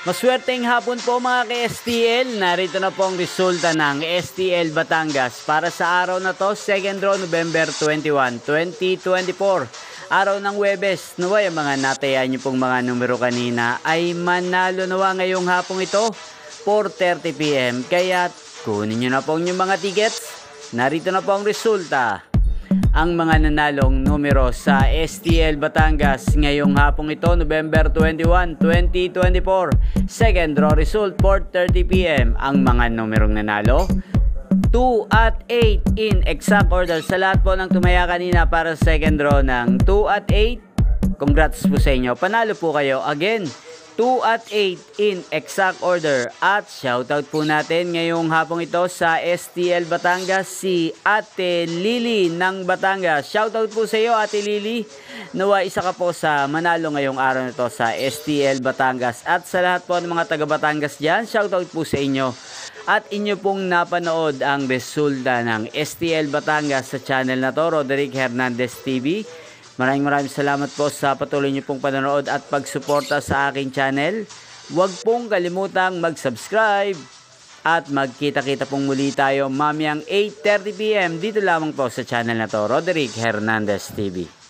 Maswerteng hapon po mga ka-STL. Narito na po ang resulta ng STL Batangas para sa araw na to, 2nd draw November 21, 2024. Araw ng Huwebes. Naway ang mga natayan nyo pong mga numero kanina ay manalo nawa ngayong hapong ito, 4:30 PM. Kaya kunin nyo na po yung mga tickets. Narito na po ang resulta. Ang mga nanalong numero sa STL Batangas ngayong hapong ito, November 21, 2024. Second draw result, 4:30 PM. Ang mga numerong nanalo, 2 at 8 in exact order. Sa lahat po ng tumaya kanina para sa second draw ng 2 at 8, congrats po sa inyo. Panalo po kayo. Again, 2 at 8 in exact order. At shoutout po natin ngayong hapong ito sa STL Batangas, si Ate Lily ng Batangas. Shoutout po sa iyo, Ate Lily. Nawa isa ka po sa manalo ngayong araw nito sa STL Batangas. At sa lahat po ng mga taga Batangas dyan, shoutout po sa inyo. At inyo pong napanood ang resulta ng STL Batangas sa channel na to, Roderick Hernandez TV. Maraming salamat po sa patuloy niyo pong panonood at pagsuporta sa aking channel. Huwag pong kalimutang mag-subscribe at magkita-kita pong muli tayo mamayang 8:30 PM dito lamang po sa channel na to, Roderick Hernandez TV.